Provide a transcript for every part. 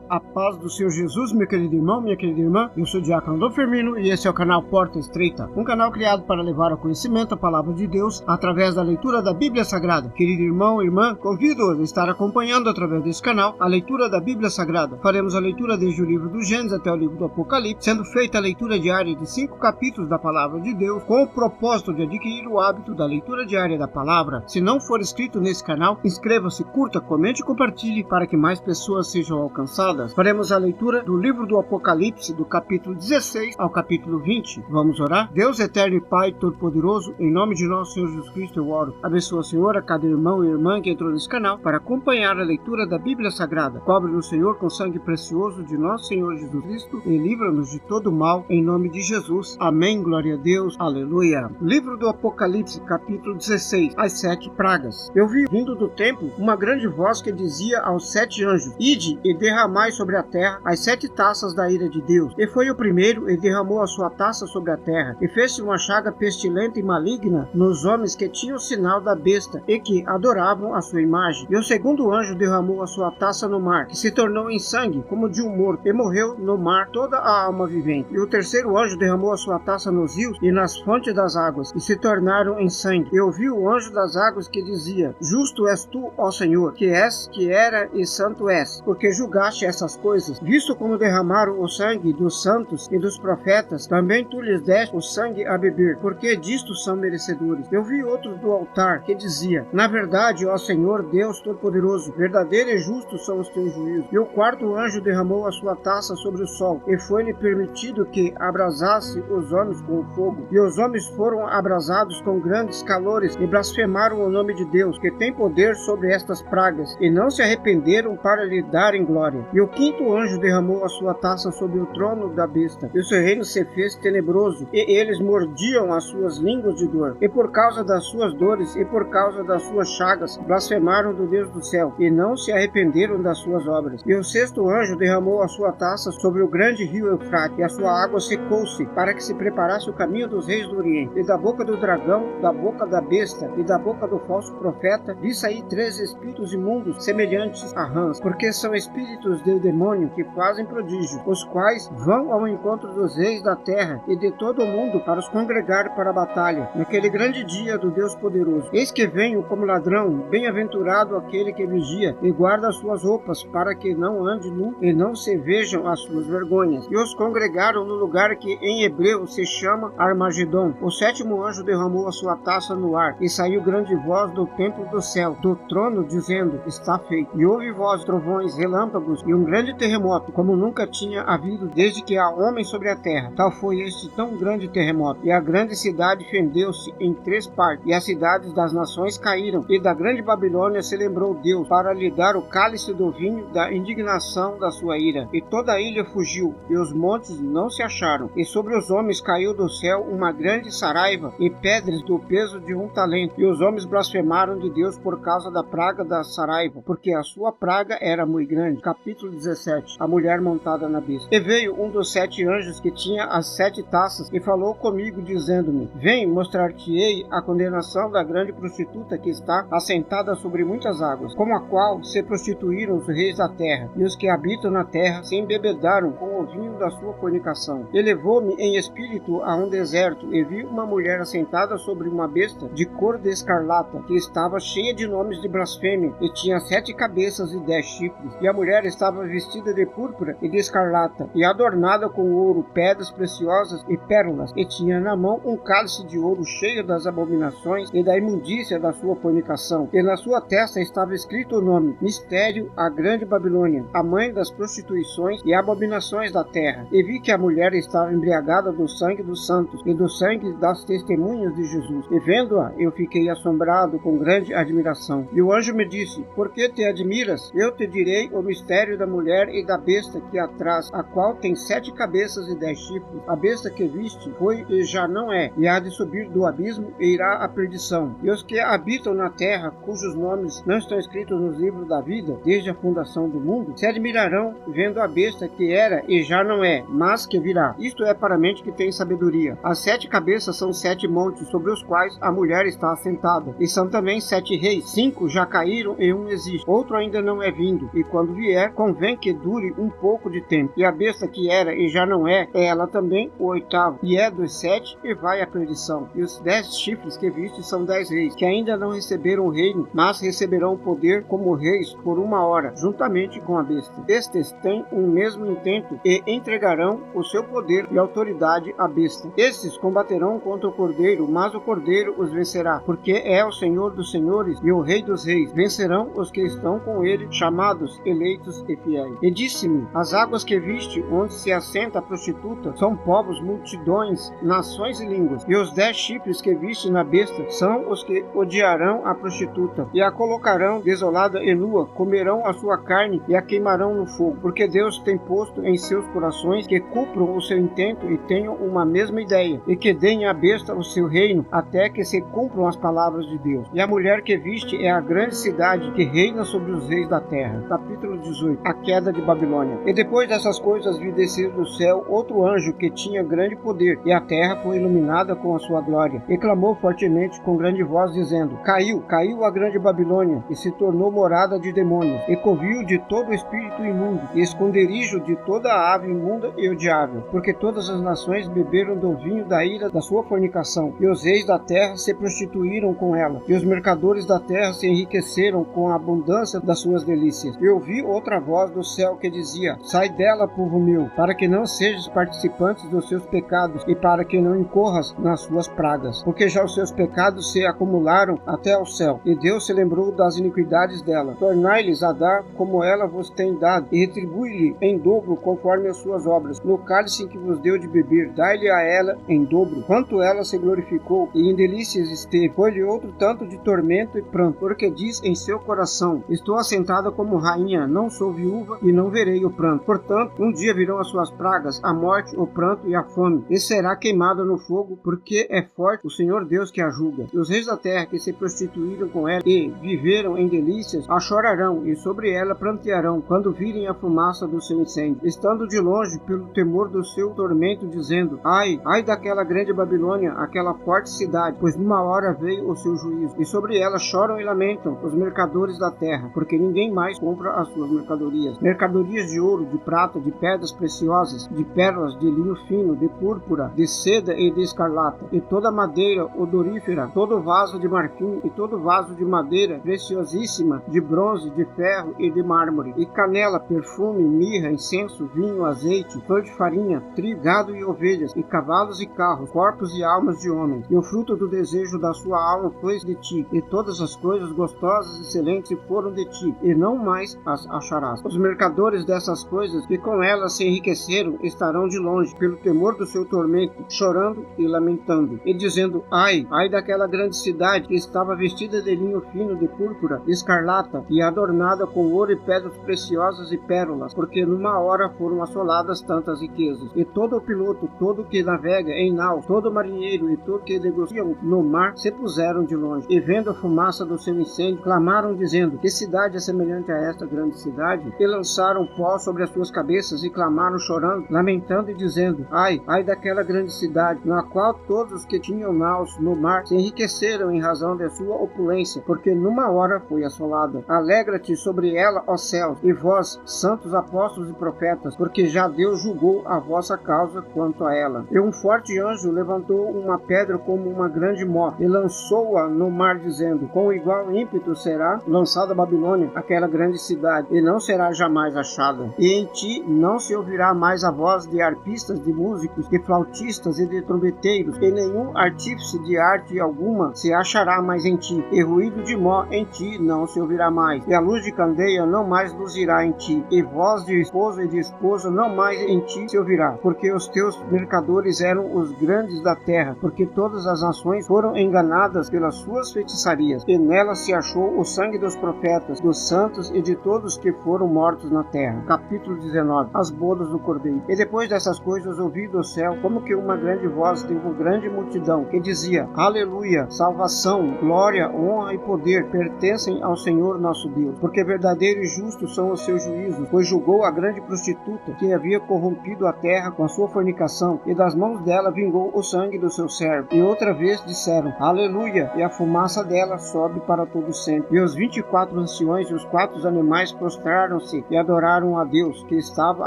A paz do Senhor Jesus, meu querido irmão, minha querida irmã. Eu sou o Diácono Dom Firmino e esse é o canal Porta Estreita, um canal criado para levar ao conhecimento a palavra de Deus através da leitura da Bíblia Sagrada. Querido irmão, irmã, convido-os a estar acompanhando através desse canal a leitura da Bíblia Sagrada. Faremos a leitura desde o livro do Gênesis até o livro do Apocalipse, sendo feita a leitura diária de 5 capítulos da palavra de Deus, com o propósito de adquirir o hábito da leitura diária da palavra. Se não for inscrito nesse canal, inscreva-se, curta, comente e compartilhe para que mais pessoas sejam alcançadas. Faremos a leitura do livro do Apocalipse, do capítulo 16 ao capítulo 20. Vamos orar? Deus eterno e Pai Todo-Poderoso, em nome de nosso Senhor Jesus Cristo eu oro. Abençoa, Senhor, a cada irmão e irmã que entrou nesse canal para acompanhar a leitura da Bíblia Sagrada. Cobre-nos, Senhor, com sangue precioso de nosso Senhor Jesus Cristo e livra-nos de todo mal, em nome de Jesus. Amém. Glória a Deus. Aleluia. Livro do Apocalipse, capítulo 16. As 7 pragas. Eu vi, vindo do templo, uma grande voz que dizia aos 7 anjos: Ide e derramai sobre a terra as 7 taças da ira de Deus. E foi o primeiro e derramou a sua taça sobre a terra, e fez-se uma chaga pestilente e maligna nos homens que tinham o sinal da besta e que adoravam a sua imagem. E o segundo anjo derramou a sua taça no mar, que se tornou em sangue como de um morto, e morreu no mar toda a alma vivente. E o terceiro anjo derramou a sua taça nos rios e nas fontes das águas, e se tornaram em sangue. E ouvi o anjo das águas que dizia: Justo és tu, ó Senhor, que és, que era e santo és, porque julgaste essas coisas. Visto como derramaram o sangue dos santos e dos profetas, também tu lhes deste o sangue a beber, porque disto são merecedores. Eu vi outro do altar que dizia: Na verdade, ó Senhor Deus Todo-Poderoso, verdadeiro e justo são os teus juízos. E o quarto anjo derramou a sua taça sobre o sol, e foi-lhe permitido que abrasasse os homens com o fogo. E os homens foram abrasados com grandes calores e blasfemaram o nome de Deus, que tem poder sobre estas pragas, e não se arrependeram para lhe darem glória. E o quinto anjo derramou a sua taça sobre o trono da besta, e o seu reino se fez tenebroso, e eles mordiam as suas línguas de dor. E por causa das suas dores e por causa das suas chagas, blasfemaram do Deus do céu, e não se arrependeram das suas obras. E o sexto anjo derramou a sua taça sobre o grande rio Eufrate, e a sua água secou-se, para que se preparasse o caminho dos reis do Oriente. E da boca do dragão, da boca da besta e da boca do falso profeta, vi sair 3 espíritos imundos, semelhantes a rãs, porque são espíritos de demônio que fazem prodígios, os quais vão ao encontro dos reis da terra e de todo o mundo para os congregar para a batalha, naquele grande dia do Deus poderoso. Eis que venho como ladrão, bem-aventurado aquele que vigia e guarda as suas roupas, para que não ande nu e não se vejam as suas vergonhas. E os congregaram no lugar que em hebreu se chama Armagedon. O sétimo anjo derramou a sua taça no ar, e saiu grande voz do templo do céu, do trono, dizendo: Está feito. E houve voz, trovões, relâmpagos e um grande terremoto, como nunca tinha havido desde que há homem sobre a terra. Tal foi este tão grande terremoto. E a grande cidade fendeu-se em 3 partes, e as cidades das nações caíram, e da grande Babilônia se lembrou Deus, para lhe dar o cálice do vinho da indignação da sua ira. E toda a ilha fugiu, e os montes não se acharam. E sobre os homens caiu do céu uma grande saraiva, e pedras do peso de 1 talento. E os homens blasfemaram de Deus por causa da praga da saraiva, porque a sua praga era muito grande. Capítulo 17. A mulher montada na besta. E veio um dos 7 anjos que tinha as 7 taças, e falou comigo, dizendo-me: Vem, mostrar-te-ei a condenação da grande prostituta que está assentada sobre muitas águas, com a qual se prostituíram os reis da terra, e os que habitam na terra se embebedaram com o vinho da sua fornicação. E levou-me em espírito a um deserto, e vi uma mulher assentada sobre uma besta de cor de escarlata, que estava cheia de nomes de blasfêmia, e tinha 7 cabeças e 10 chifres. E a mulher estava vestida de púrpura e de escarlata, e adornada com ouro, pedras preciosas e pérolas, e tinha na mão um cálice de ouro cheio das abominações e da imundícia da sua fornicação. E na sua testa estava escrito o nome: Mistério, a grande Babilônia, a mãe das prostituições e abominações da terra. E vi que a mulher estava embriagada do sangue dos santos e do sangue das testemunhas de Jesus. E vendo-a, eu fiquei assombrado com grande admiração. E o anjo me disse: Por que te admiras? Eu te direi o mistério da mulher e da besta que a traz, a qual tem 7 cabeças e 10 chifres. A besta que viste foi e já não é, e há de subir do abismo e irá à perdição. E os que habitam na terra, cujos nomes não estão escritos nos livros da vida, desde a fundação do mundo, se admirarão vendo a besta que era e já não é, mas que virá. Isto é para a mente que tem sabedoria. As 7 cabeças são 7 montes sobre os quais a mulher está assentada, e são também 7 reis. 5 já caíram e um existe, outro ainda não é vindo, e quando vier, com convém que dure um pouco de tempo. E a besta que era e já não é ela também o 8º, e é dos 7 e vai à perdição. E os 10 chifres que viste são 10 reis, que ainda não receberam o reino, mas receberão o poder como reis por 1 hora, juntamente com a besta. Estes têm um mesmo intento e entregarão o seu poder e autoridade à besta. Estes combaterão contra o Cordeiro, mas o Cordeiro os vencerá, porque é o Senhor dos senhores e o Rei dos reis. Vencerão os que estão com ele, chamados, eleitos e fiéis. E disse-me: as águas que viste, onde se assenta a prostituta, são povos, multidões, nações e línguas. E os 10 chifres que viste na besta são os que odiarão a prostituta, e a colocarão desolada e nua, comerão a sua carne e a queimarão no fogo, porque Deus tem posto em seus corações que cumpram o seu intento e tenham uma mesma ideia, e que deem à besta o seu reino, até que se cumpram as palavras de Deus. E a mulher que viste é a grande cidade que reina sobre os reis da terra. Capítulo 18. A queda de Babilônia. E depois dessas coisas vi descer do céu outro anjo que tinha grande poder, e a terra foi iluminada com a sua glória. E clamou fortemente com grande voz, dizendo: caiu a grande Babilônia, e se tornou morada de demônios, e covil de todo espírito imundo, e esconderijo de toda a ave imunda e odiável, porque todas as nações beberam do vinho da ira da sua fornicação, e os reis da terra se prostituíram com ela, e os mercadores da terra se enriqueceram com a abundância das suas delícias. E ouvi outra voz do céu que dizia: sai dela, povo meu, para que não sejas participantes dos seus pecados, e para que não incorras nas suas pragas, porque já os seus pecados se acumularam até ao céu, e Deus se lembrou das iniquidades dela. Tornai-lhes a dar como ela vos tem dado, e retribui-lhe em dobro conforme as suas obras. No cálice em que vos deu de beber, dai-lhe a ela em dobro, quanto ela se glorificou e em delícias esteve. Foi-lhe outro tanto de tormento e pranto, porque diz em seu coração: estou assentada como rainha, não sou viúva e não verei o pranto. Portanto, um dia virão as suas pragas, a morte, o pranto e a fome, e será queimada no fogo, porque é forte o Senhor Deus que a julga. E os reis da terra que se prostituíram com ela e viveram em delícias, a chorarão e sobre ela prantearão, quando virem a fumaça do seu incêndio, estando de longe pelo temor do seu tormento, dizendo: ai daquela grande Babilônia, aquela forte cidade, pois numa hora veio o seu juízo. E sobre ela choram e lamentam os mercadores da terra, porque ninguém mais compra as suas mercadorias. Mercadorias de ouro, de prata, de pedras preciosas, de pérolas, de linho fino, de púrpura, de seda e de escarlata, e toda madeira odorífera, todo vaso de marfim e todo vaso de madeira preciosíssima, de bronze, de ferro e de mármore, e canela, perfume, mirra, incenso, vinho, azeite, flor de farinha, trigo, gado e ovelhas, e cavalos e carros, corpos e almas de homens. E o fruto do desejo da sua alma foi de ti, e todas as coisas gostosas e excelentes foram de ti, e não mais as acharás. Os mercadores dessas coisas que com elas se enriqueceram estarão de longe, pelo temor do seu tormento, chorando e lamentando, e dizendo: ai daquela grande cidade que estava vestida de linho fino, de púrpura, de escarlata, e adornada com ouro e pedras preciosas e pérolas, porque numa hora foram assoladas tantas riquezas. E todo o piloto, todo que navega em nau, todo marinheiro e todo que negociam no mar se puseram de longe, e vendo a fumaça do seu incêndio, clamaram dizendo: que cidade é semelhante a esta grande cidade? E lançaram pó sobre as suas cabeças e clamaram chorando, lamentando e dizendo: ai daquela grande cidade, na qual todos os que tinham naus no mar se enriqueceram em razão da sua opulência, porque numa hora foi assolada. Alegra-te sobre ela, ó céus, e vós, santos apóstolos e profetas, porque já Deus julgou a vossa causa quanto a ela. E um forte anjo levantou uma pedra como uma grande mó, e lançou-a no mar, dizendo: com igual ímpeto será lançada a Babilônia, aquela grande cidade, e não será jamais achada. E em ti não se ouvirá mais a voz de arpistas, de músicos, de flautistas e de trombeteiros, e nenhum artífice de arte alguma se achará mais em ti, e ruído de mó em ti não se ouvirá mais, e a luz de candeia não mais luzirá em ti, e voz de esposo e de esposa não mais em ti se ouvirá, porque os teus mercadores eram os grandes da terra, porque todas as nações foram enganadas pelas suas feitiçarias, e nela se achou o sangue dos profetas, dos santos e de todos que foram mortos na terra. Capítulo 19. As bodas do Cordeiro. E depois dessas coisas ouvi do céu como que uma grande voz de uma grande multidão, que dizia: aleluia, salvação, glória, honra e poder pertencem ao Senhor nosso Deus, porque verdadeiro e justo são os seus juízos, pois julgou a grande prostituta que havia corrompido a terra com a sua fornicação, e das mãos dela vingou o sangue do seu servo. E outra vez disseram: aleluia, e a fumaça dela sobe para todo sempre. E os 24 anciões e os 4 animais prostraram-se prostraram-se e adoraram a Deus, que estava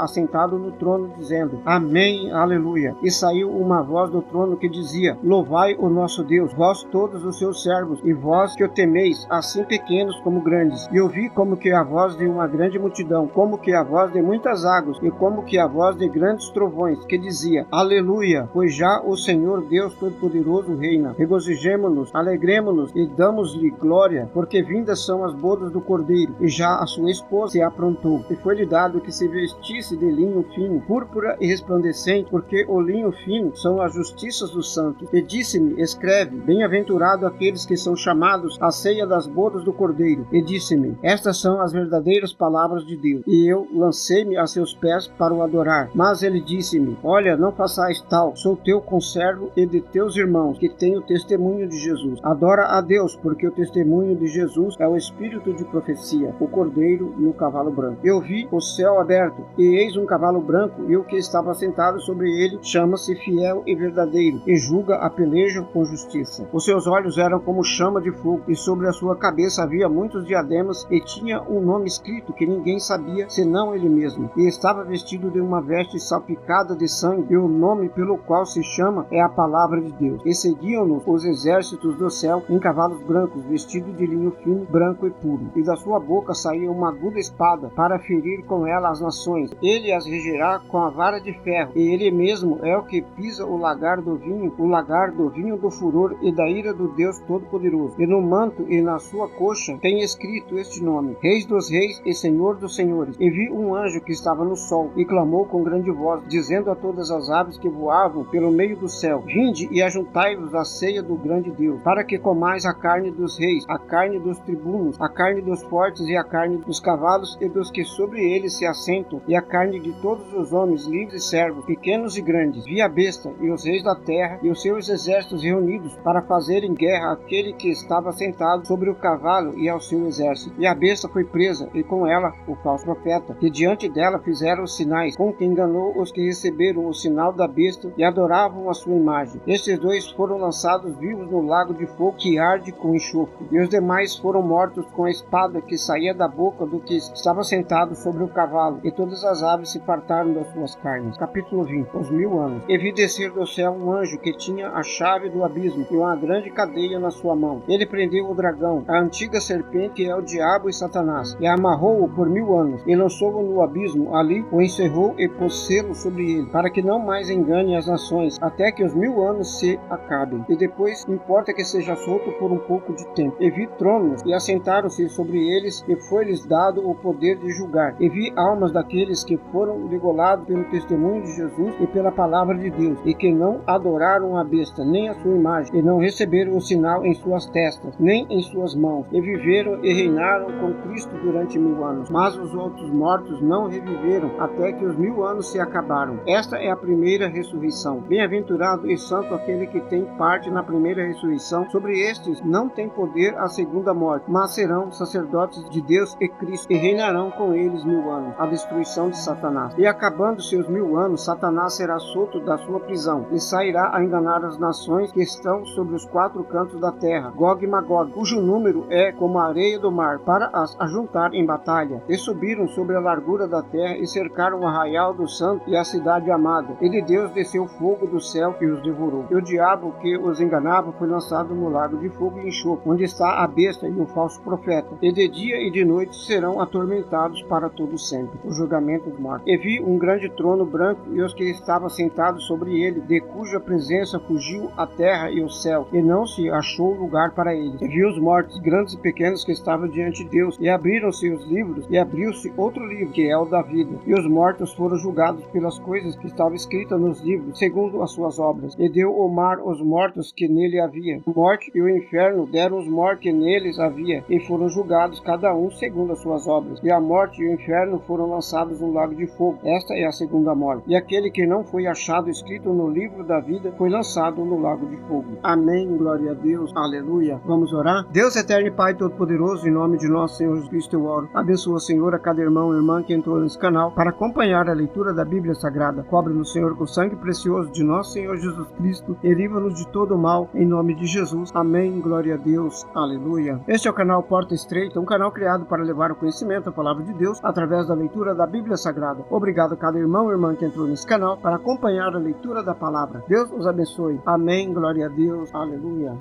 assentado no trono, dizendo: Amém, aleluia. E saiu uma voz do trono que dizia: Louvai o nosso Deus, vós todos os seus servos, e vós que o temeis, assim pequenos como grandes. E ouvi como que a voz de uma grande multidão, como que a voz de muitas águas, e como que a voz de grandes trovões, que dizia: Aleluia, pois já o Senhor Deus Todo-Poderoso reina. Regozijemo-nos, alegremo-nos e damos-lhe glória, porque vindas são as bodas do Cordeiro, e já a sua esposa se aprontou. E foi-lhe dado que se vestisse de linho fino, púrpura e resplandecente, porque o linho fino são as justiças dos santos. E disse-me: Escreve, bem-aventurado aqueles que são chamados à ceia das bodas do Cordeiro. E disse-me: Estas são as verdadeiras palavras de Deus. E eu lancei-me a seus pés para o adorar. Mas ele disse-me: Olha, não façais tal, sou teu conservo e de teus irmãos, que têm o testemunho de Jesus. Adora a Deus, porque o testemunho de Jesus é o espírito de profecia. O Cordeiro no cavalo branco. Eu vi o céu aberto, e eis um cavalo branco, e o que estava sentado sobre ele chama-se Fiel e Verdadeiro, e julga a peleja com justiça. Os seus olhos eram como chama de fogo, e sobre a sua cabeça havia muitos diademas, e tinha um nome escrito que ninguém sabia, senão ele mesmo. E estava vestido de uma veste salpicada de sangue, e o nome pelo qual se chama é a Palavra de Deus. E seguiam-no os exércitos do céu em cavalos brancos, vestidos de linho fino, branco e puro. E da sua boca saía uma aguda espada, para ferir com ela as nações. Ele as regerá com a vara de ferro, e ele mesmo é o que pisa o lagar do vinho do furor e da ira do Deus Todo-Poderoso. E no manto e na sua coxa tem escrito este nome: Reis dos Reis e Senhor dos Senhores. E vi um anjo que estava no sol, e clamou com grande voz, dizendo a todas as aves que voavam pelo meio do céu: Vinde e ajuntai-vos à ceia do grande Deus, para que comais a carne dos reis, a carne dos tribunos, a carne dos fortes e a carne dos cavalos e dos que sobre eles se assentam, e a carne de todos os homens, livres e servos, pequenos e grandes. Vi a besta e os reis da terra e os seus exércitos reunidos para fazerem guerra àquele que estava sentado sobre o cavalo e ao seu exército. E a besta foi presa, e com ela o falso profeta, que diante dela fizeram os sinais, com que enganou os que receberam o sinal da besta e adoravam a sua imagem. Estes dois foram lançados vivos no lago de fogo que arde com enxofre, e os demais foram mortos com a espada que saía da boca do que estava sentado sobre o cavalo, e todas as aves se fartaram das suas carnes. Capítulo 20. Os 1000 anos. E vi descer do céu um anjo que tinha a chave do abismo e uma grande cadeia na sua mão. Ele prendeu o dragão, a antiga serpente, que é o diabo e Satanás, e amarrou-o por 1000 anos, e lançou-o no abismo. Ali o encerrou e pôs selo sobre ele, para que não mais engane as nações, até que os 1000 anos se acabem. E depois importa que seja solto por um pouco de tempo. E vi tronos, e assentaram-se sobre eles, e foi-lhes dado o poder de julgar. E vi almas daqueles que foram degolados pelo testemunho de Jesus e pela palavra de Deus, e que não adoraram a besta, nem a sua imagem, e não receberam o sinal em suas testas, nem em suas mãos, e viveram e reinaram com Cristo durante 1000 anos. Mas os outros mortos não reviveram, até que os 1000 anos se acabaram. Esta é a primeira ressurreição. Bem-aventurado e santo aquele que tem parte na primeira ressurreição. Sobre estes não tem poder a segunda morte, mas serão sacerdotes de Deus e Cristo, e reinarão com eles 1000 anos. A destruição de Satanás. E acabando seus 1000 anos, Satanás será solto da sua prisão, e sairá a enganar as nações que estão sobre os 4 cantos da terra, Gog e Magog, cujo número é como a areia do mar, para as ajuntar em batalha. E subiram sobre a largura da terra, e cercaram o arraial do santo e a cidade amada. E de Deus desceu fogo do céu e os devorou. E o diabo que os enganava foi lançado no lago de fogo e enxofre, onde está a besta e o falso profeta. E de dia e de noite serão atormentados para todo sempre. O julgamento dos mortos. E vi um grande trono branco, e os que estavam sentados sobre ele, de cuja presença fugiu a terra e o céu, e não se achou lugar para eles. E vi os mortos, grandes e pequenos, que estavam diante de Deus, e abriram-se os livros, e abriu-se outro livro, que é o da vida. E os mortos foram julgados pelas coisas que estavam escritas nos livros, segundo as suas obras. E deu o mar os mortos que nele havia. A morte e o inferno deram os mortos que neles havia, e foram julgados cada um segundo as suas obras. E a morte e o inferno foram lançados no lago de fogo. Esta é a segunda morte. E aquele que não foi achado escrito no livro da vida foi lançado no lago de fogo. Amém. Glória a Deus. Aleluia. Vamos orar? Deus eterno e Pai Todo-Poderoso, em nome de nosso Senhor Jesus Cristo eu oro. Abençoa, Senhor, a cada irmão e irmã que entrou nesse canal para acompanhar a leitura da Bíblia Sagrada. Cobre-nos, Senhor, com o sangue precioso de nosso Senhor Jesus Cristo e livra-nos de todo o mal, em nome de Jesus. Amém. Glória a Deus. Aleluia. Este é o canal Porta Estreita, um canal criado para levar o conhecimento, a palavra Palavra de Deus através da leitura da Bíblia Sagrada. Obrigado a cada irmão e irmã que entrou nesse canal para acompanhar a leitura da Palavra. Deus os abençoe. Amém. Glória a Deus. Aleluia.